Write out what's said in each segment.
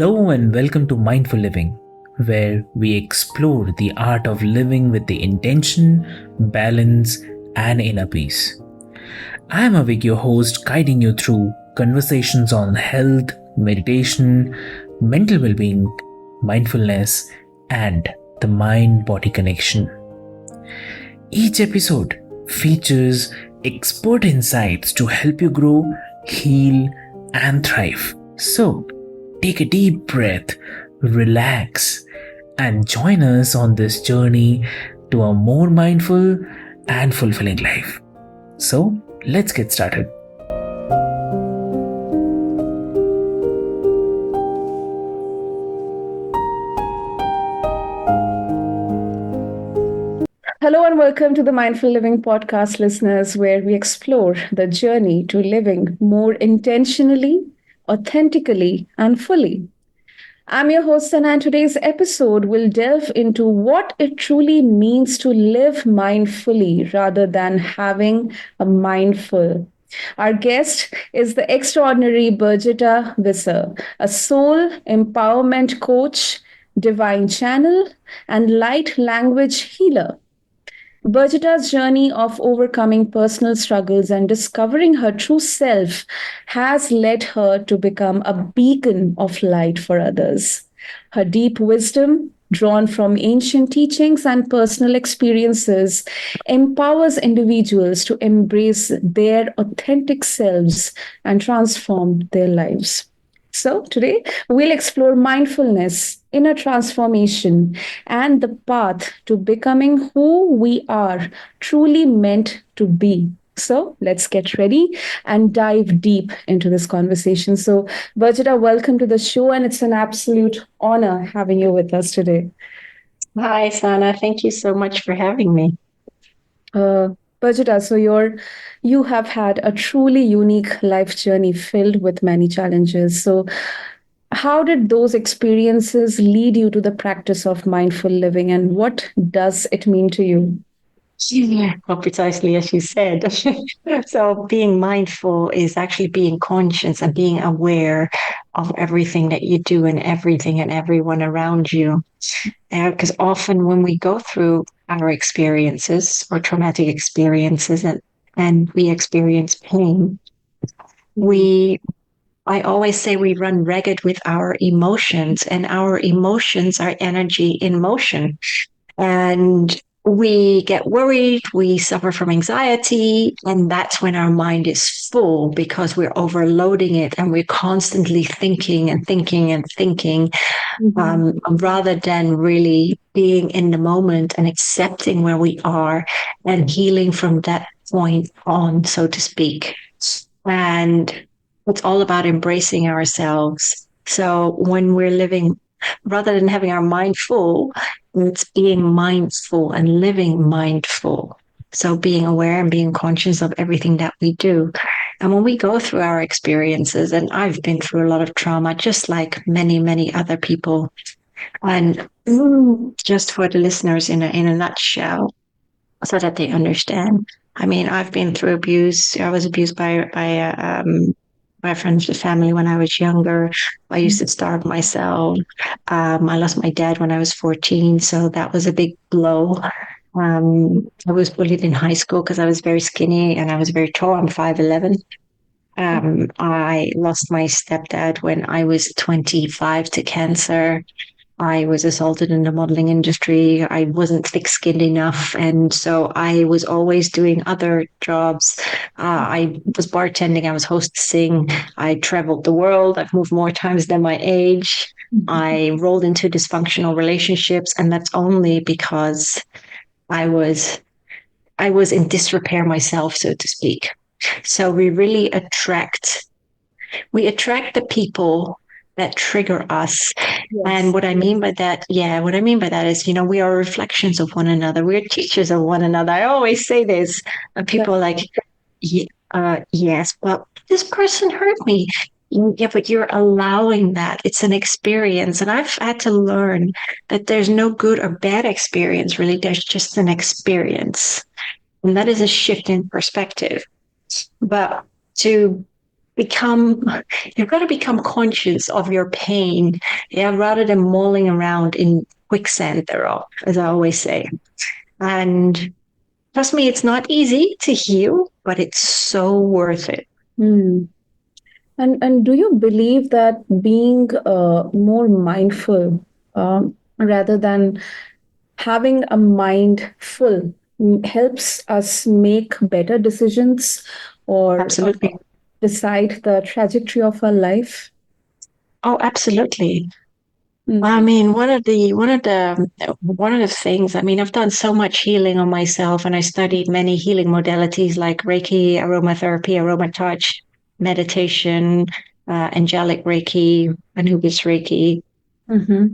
Hello and welcome to Mindful Living, where we explore the art of living with the intention, balance, and inner peace. I am Avik, your host, guiding you through conversations on health, meditation, mental well being, mindfulness, and the mind body connection. Each episode features expert insights to help you grow, heal, and thrive. So, take a deep breath, relax, and join us on this journey to a more mindful and fulfilling life. So, let's get started. Hello and welcome to the Mindful Living podcast, listeners, where we explore the journey to living more intentionally, authentically, and fully. I'm your host, and today's episode will delve into what it truly means to live mindfully rather than having a mindful. Our guest is the extraordinary Birgitta Visser, a soul empowerment coach, divine channel, and light language healer. Birgitta's journey of overcoming personal struggles and discovering her true self has led her to become a beacon of light for others. Her deep wisdom, drawn from ancient teachings and personal experiences, empowers individuals to embrace their authentic selves and transform their lives. So, today we'll explore mindfulness, inner transformation, and the path to becoming who we are truly meant to be. So, let's get ready and dive deep into this conversation. So, Birgitta, welcome to the show, and it's an absolute honor having you with us today. Hi, Sana. Thank you so much for having me. Uh, Birgitta, so you have had a truly unique life journey filled with many challenges. So, how did those experiences lead you to the practice of mindful living, and what does it mean to you? Yeah, well, precisely as you said. So, being mindful is actually being conscious and being aware of everything that you do and everything and everyone around you. Because often when we go through our experiences or traumatic experiences and we experience pain, we I always say we run ragged with our emotions, and our emotions are energy in motion. And we get worried, we suffer from anxiety, and that's when our mind is full because we're overloading it and we're constantly thinking and thinking and thinking, rather than really being in the moment and accepting where we are and healing from that point on, so to speak. And it's all about embracing ourselves. So when we're living, rather than having our mind full, it's being mindful and living mindful. So being aware and being conscious of everything that we do. And when we go through our experiences, and I've been through a lot of trauma, just like many, many other people. And just for the listeners in a nutshell, so that they understand. I mean, I've been through abuse. I was abused by friends and family when I was younger. I used to starve myself. I lost my dad when I was 14, so that was a big blow. I was bullied in high school because I was very skinny and I was very tall. I'm 5'11". I lost my stepdad when I was 25 to cancer. I was assaulted in the modeling industry. I wasn't thick skinned enough. And so I was always doing other jobs. I was bartending, I was hostessing. I traveled the world. I've moved more times than my age. I rolled into dysfunctional relationships. And that's only because I was I was in disrepair myself, so to speak. So we attract the people that trigger us. Yes. And what I mean by that, what I mean by that is, we are reflections of one another. We're teachers of one another. I always say this, and people are like, yes, but this person hurt me. Yeah, but you're allowing that. It's an experience. And I've had to learn that there's no good or bad experience, really. There's just an experience. And that is a shift in perspective. But to you've got to become conscious of your pain, yeah, rather than mulling around in quicksand thereof, as I always say. And trust me, it's not easy to heal, but it's so worth it. Hmm. And do you believe that being more mindful rather than having a mind full helps us make better decisions or Absolutely. decide the trajectory of our life? Oh, absolutely. I Mm-hmm. mean, one of the things, I mean, I've done so much healing on myself and I studied many healing modalities like Reiki, aromatherapy, aroma touch, meditation, angelic Reiki, Anubis Reiki, Mm-hmm.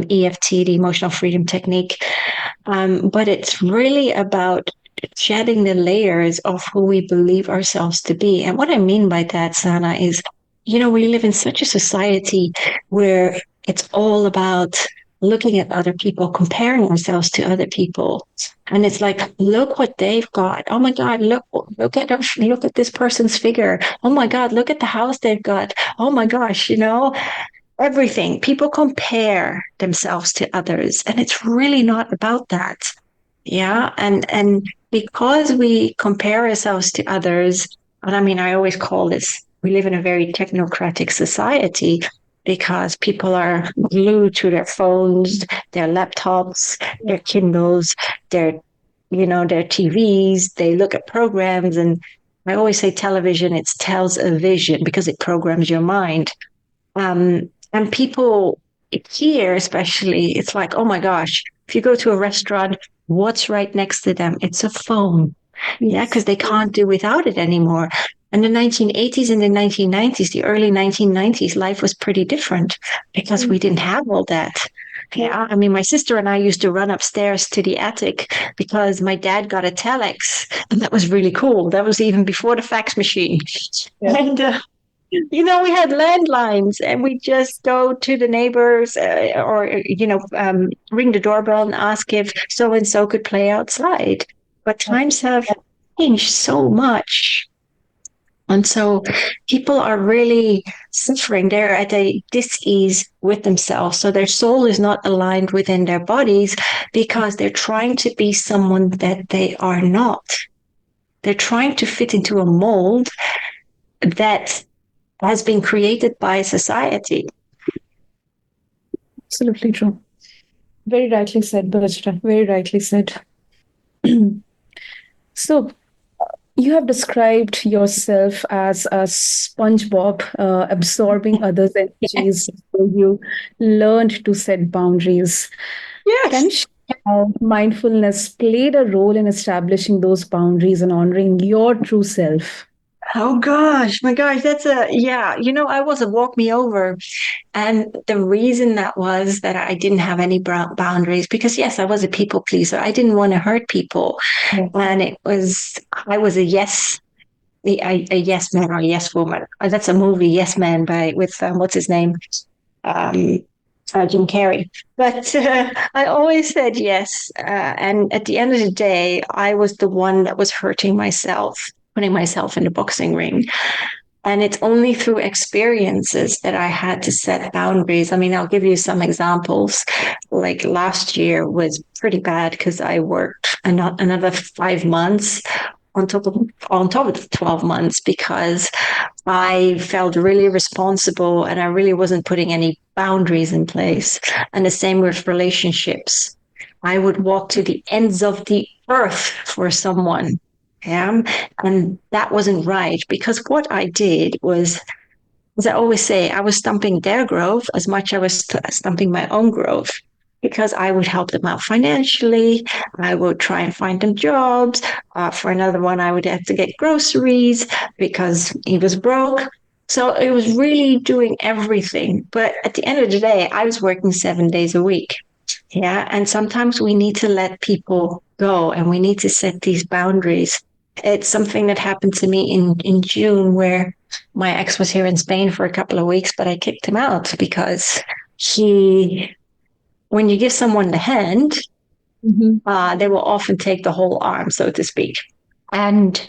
EFT, the emotional freedom technique. But it's really about shedding the layers of who we believe ourselves to be. And what I mean by that, Sana, is, we live in such a society where it's all about looking at other people, comparing ourselves to other people. And it's like, look what they've got. Oh my God, look at this person's figure. Oh my God, look at the house they've got. Oh my gosh, everything. People compare themselves to others, and it's really not about that. Yeah. And because we compare ourselves to others, and I mean, I always call this, we live in a very technocratic society because people are glued to their phones, their laptops, their Kindles, their TVs, they look at programs. And I always say television, it tells a vision because it programs your mind. And people here, especially, it's like, oh my gosh, if you go to a restaurant, what's right next to them? It's a phone. Yeah, because they can't do without it anymore. In the 1980s and the 1990s, the early 1990s, life was pretty different because we didn't have all that. Yeah, I mean, my sister and I used to run upstairs to the attic because my dad got a telex, and that was really cool. That was even before the fax machine. Yeah. And we had landlines and we just go to the neighbors or ring the doorbell and ask if so and so could play outside. But times have changed so much. And so people are really suffering. They're at a dis-ease with themselves. So their soul is not aligned within their bodies because they're trying to be someone that they are not. They're trying to fit into a mold that has been created by society. Absolutely true. Very rightly said, Birgitta. Very rightly said. So, you have described yourself as a SpongeBob, absorbing others' energies. So you learned to set boundaries. Can Yes. you share how mindfulness played a role in establishing those boundaries and honoring your true self? Oh gosh, my gosh, yeah. I was a walk me over. And the reason that was that I didn't have any boundaries because, yes, I was a people pleaser. I didn't want to hurt people. Yeah. And I was a yes man or a yes woman. That's a movie, Yes Man, with what's his name? Um, Jim Carrey. But I always said yes. And at the end of the day, I was the one that was hurting myself, putting myself in the boxing ring. And it's only through experiences that I had to set boundaries. I mean, I'll give you some examples. Like last year was pretty bad because I worked another 5 months on top of the 12 months because I felt really responsible and I really wasn't putting any boundaries in place. And the same with relationships. I would walk to the ends of the earth for someone. Yeah. And that wasn't right because what I did was, as I always say, I was stumping their growth as much as I was stumping my own growth because I would help them out financially. I would try and find them jobs. For another one, I would have to get groceries because he was broke. So it was really doing everything. But at the end of the day, I was working 7 days a week. Yeah. And sometimes we need to let people go and we need to set these boundaries. It's something that happened to me in June where my ex was here in Spain for a couple of weeks, but I kicked him out because when you give someone the hand, they will often take the whole arm, so to speak. And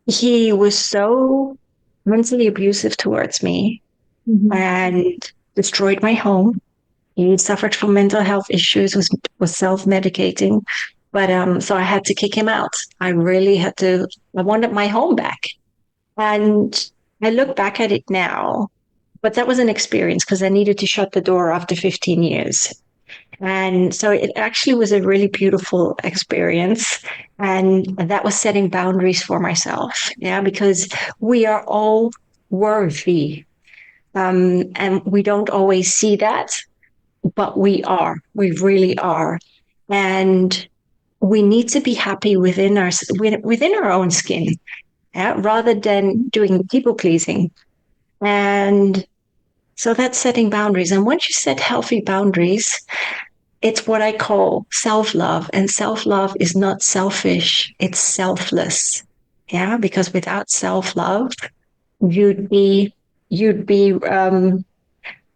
he was so mentally abusive towards me and destroyed my home. He suffered from mental health issues, was self-medicating. But so I had to kick him out. I really had to, I wanted my home back. And I look back at it now, but that was an experience because I needed to shut the door after 15 years. And so it actually was a really beautiful experience. And that was setting boundaries for myself. Yeah, because we are all worthy. And we don't always see that, but we are. We really are. And we need to be happy within our own skin, yeah, rather than doing people pleasing. And so that's setting boundaries. And once you set healthy boundaries, it's what I call self love. And self love is not selfish, it's selfless. Yeah, because without self love, you'd be, you'd be,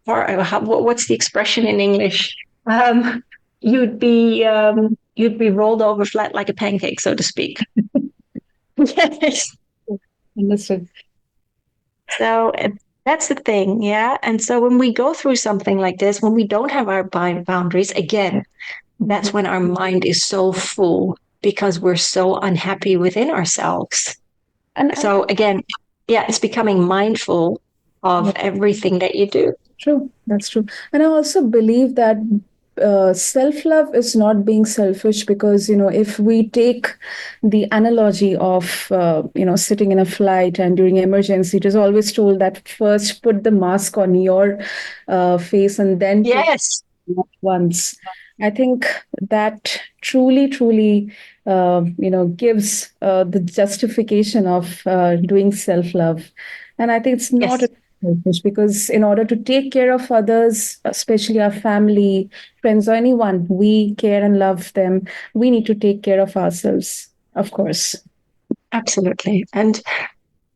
what's the expression in English? Um, you'd be rolled over flat like a pancake, so to speak. Yes. Understood. So that's the thing, yeah. And so when we go through something like this, when we don't have our boundaries, again, that's when our mind is so full because we're so unhappy within ourselves. And So again, yeah, it's becoming mindful of everything that you do. true, that's true. And I also believe that self-love is not being selfish because, if we take the analogy of, sitting in a flight and during emergency, it is always told that first put the mask on your face and then take Yes, it once. I think that truly, gives the justification of doing self-love. And I think it's not yes, selfish because in order to take care of others, especially our family, friends, or anyone, we care and love them. We need to take care of ourselves, of course. absolutely. And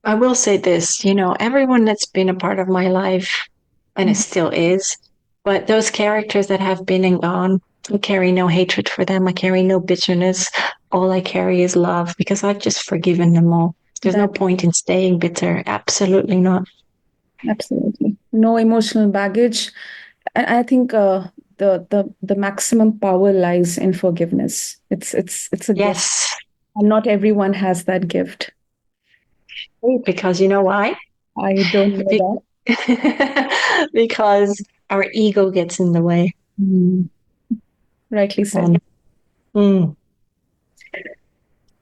I will say this, everyone that's been a part of my life, and it still is, but those characters that have been and gone, I carry no hatred for them. I carry no bitterness. All I carry is love because I've just forgiven them all. There's no That point in staying bitter. Absolutely not. absolutely no emotional baggage. And I think the maximum power lies in forgiveness. It's a gift, Yes, and not everyone has that gift. because you know why? I don't know Be- that. because our ego gets in the way. Mm, rightly said. And, mm,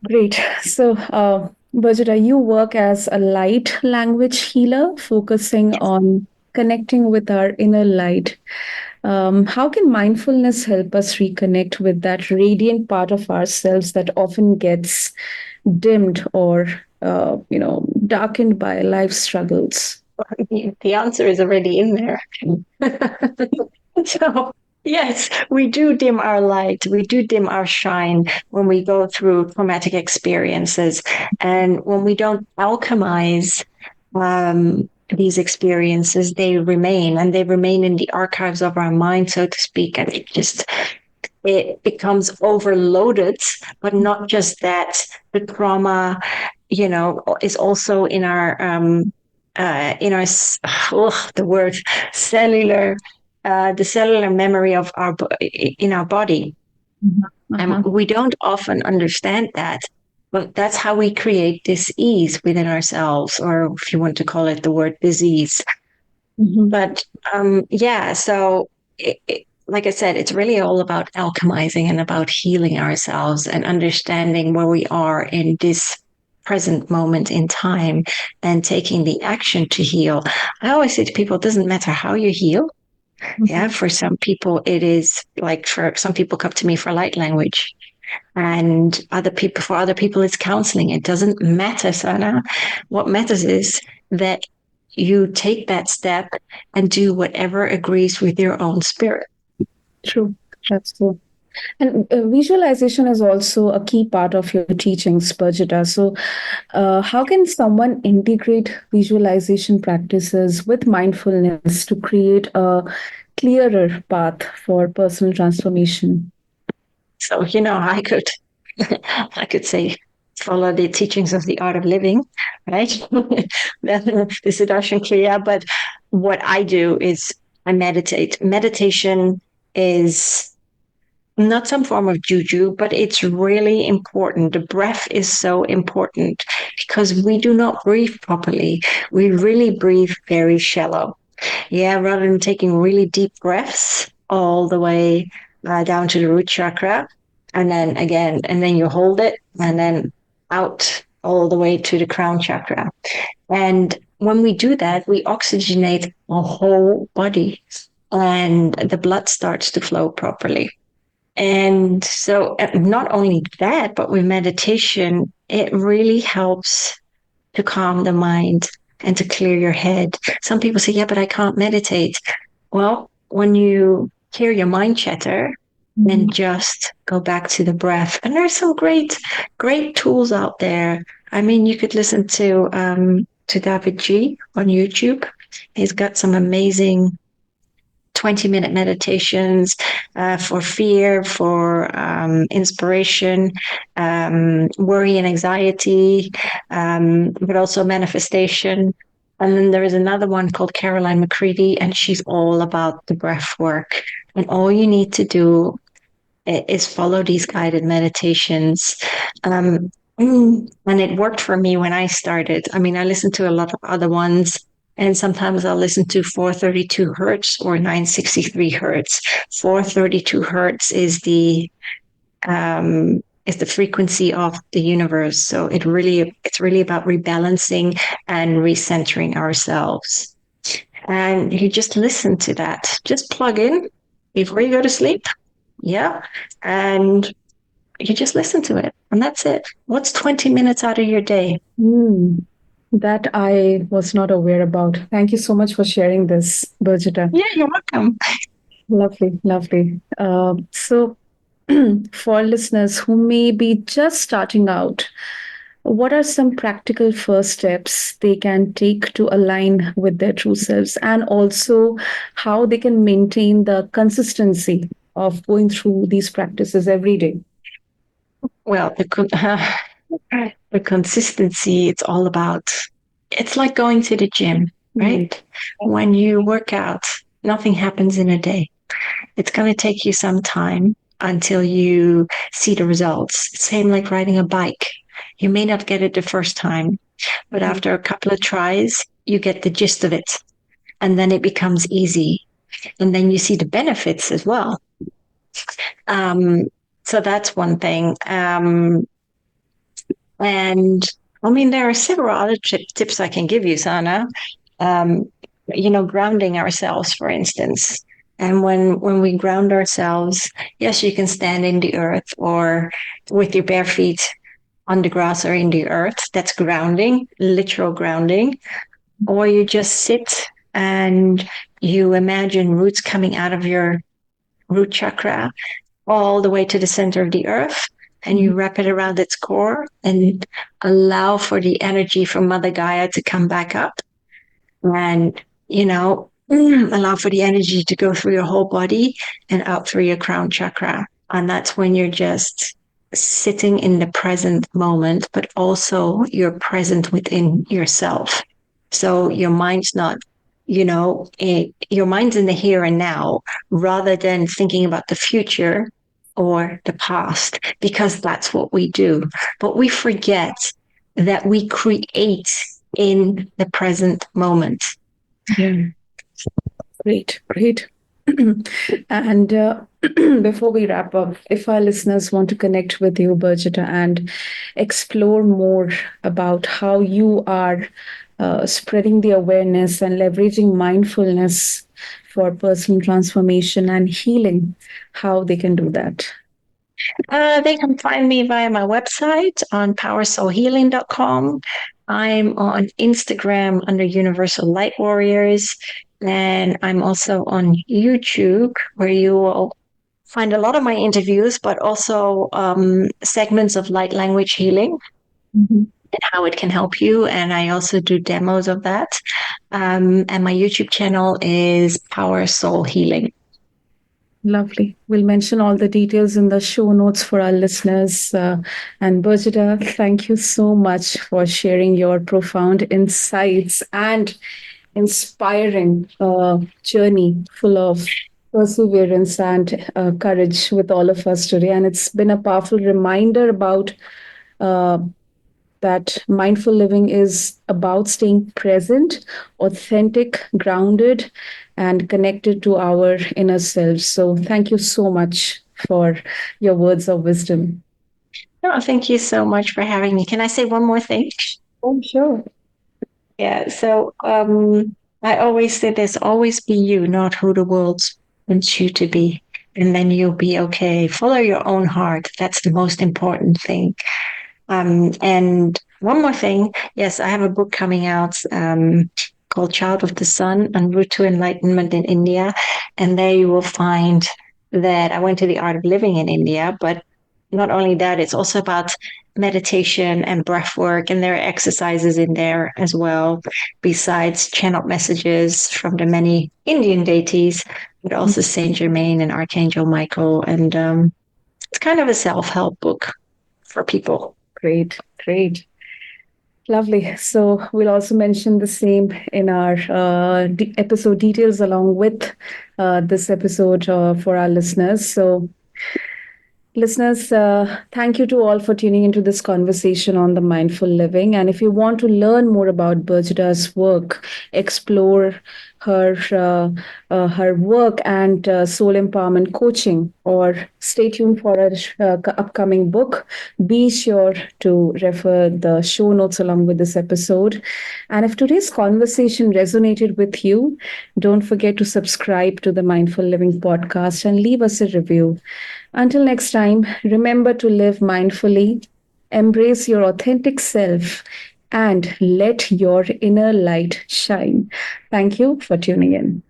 Great. So, Birgitta, you work as a light language healer, focusing on connecting with our inner light. How can mindfulness help us reconnect with that radiant part of ourselves that often gets dimmed or, darkened by life struggles? the answer is already in there. So, yes, we do dim our light, we do dim our shine when we go through traumatic experiences. And when we don't alchemize these experiences, they remain and they remain in the archives of our mind, so to speak. And it becomes overloaded, but not just that, the trauma, is also in our the word cellular, the cellular memory of in our body. And we don't often understand that, but that's how we create dis-ease within ourselves, or if you want to call it the word disease. But yeah, so like I said, it's really all about alchemizing and about healing ourselves and understanding where we are in this present moment in time and taking the action to heal. I always say to people, it doesn't matter how you heal. Yeah, for some people, it is like, for some people come to me for light language, and for other people, it's counseling. It doesn't matter, Sana. What matters is that you take that step and do whatever agrees with your own spirit. True. That's true. And visualization is also a key part of your teachings, Pajita. So, how can someone integrate visualization practices with mindfulness to create a clearer path for personal transformation? So, I could, I could say follow the teachings of the art of living, right? The Sudarshan Kriya. But what I do is I meditate. Meditation is not some form of juju, but it's really important. The breath is so important because we do not breathe properly. We really breathe very shallow. Yeah, rather than taking really deep breaths all the way down to the root chakra, and then again, and then you hold it, and then out all the way to the crown chakra. And when we do that, we oxygenate our whole body, and the blood starts to flow properly. And so, not only that, but with meditation, it really helps to calm the mind and to clear your head. Some people say, yeah, but I can't meditate. Well, when you hear your mind chatter, then just go back to the breath. And there's some great, great tools out there. I mean, you could listen to David G on YouTube. He's got some amazing 20-minute meditations for fear, for inspiration, worry and anxiety, but also manifestation. And then there is another one called Caroline McCready, and she's all about the breath work. And all you need to do is follow these guided meditations. And it worked for me when I started. I mean, I listened to a lot of other ones, and sometimes I'll listen to 432 hertz or 963 hertz. 432 hertz is the frequency of the universe. So it's really about rebalancing and recentering ourselves. And you just listen to that. Just plug in before you go to sleep. Yeah. And you just listen to it. And that's it. What's 20 minutes out of your day? That I was not aware about. Thank you so much for sharing this, Birgitta. Yeah, you're welcome. Lovely, lovely. So, for listeners who may be just starting out, what are some practical first steps they can take to align with their true selves, and also how they can maintain the consistency of going through these practices every day? Well, the consistency, it's like going to the gym, right? When you work out, nothing happens in a day. It's going to take you some time until you see the results. Same like riding a bike. You may not get it the first time, but after a couple of tries, you get the gist of it. And then it becomes easy. And then you see the benefits as well. So that's one thing. And I mean, there are several other tips I can give you, Sana. Grounding ourselves, for instance. And when we ground ourselves, yes, you can stand in the earth or with your bare feet on the grass or in the earth. That's grounding, literal grounding. Or you just sit and you imagine roots coming out of your root chakra all the way to the center of the earth. And you wrap it around its core and allow for the energy from Mother Gaia to come back up. And, allow for the energy to go through your whole body and out through your crown chakra. And that's when you're just sitting in the present moment, but also you're present within yourself. So your mind's not, your mind's in the here and now rather than thinking about the future or the past, because that's what we do. But we forget that we create in the present moment. Yeah. Great, great. And before we wrap up, if our listeners want to connect with you, Birgitta, and explore more about how you are spreading the awareness and leveraging mindfulness for personal transformation and healing, how they can do that? They can find me via my website on powersoulhealing.com. I'm on Instagram under Universal Light Warriors. And I'm also on YouTube, where you will find a lot of my interviews, but also segments of light language healing and how it can help you. And I also do demos of that. And my YouTube channel is Power Soul Healing. Lovely. We'll mention all the details in the show notes for our listeners. And Birgitta, thank you so much for sharing your profound insights and inspiring journey full of perseverance and courage with all of us today. And it's been a powerful reminder about uh, that mindful living is about staying present, authentic, grounded, and connected to our inner selves. So, thank you so much for your words of wisdom. No, thank you so much for having me. Can I say one more thing? Oh, sure. Yeah. So I always say this: always be you, not who the world wants you to be, and then you'll be okay. Follow your own heart. That's the most important thing. And one more thing, yes, I have a book coming out called Child of the Sun: En Route to Enlightenment in India. And there you will find that I went to the art of living in India, but not only that, it's also about meditation and breath work. And there are exercises in there as well, besides channeled messages from the many Indian deities, but also Saint Germain and Archangel Michael. And it's kind of a self help book for people. Great, great. Lovely. So we'll also mention the same in our episode details along with this episode for our listeners. So listeners, thank you to all for tuning into this conversation on the mindful living. And if you want to learn more about Birgitta's work, explore her work and soul empowerment coaching, or stay tuned for her upcoming book, be sure to refer the show notes along with this episode. And if today's conversation resonated with you, don't forget to subscribe to the Mindful Living podcast and leave us a review. Until next time, remember to live mindfully, embrace your authentic self, and let your inner light shine. Thank you for tuning in.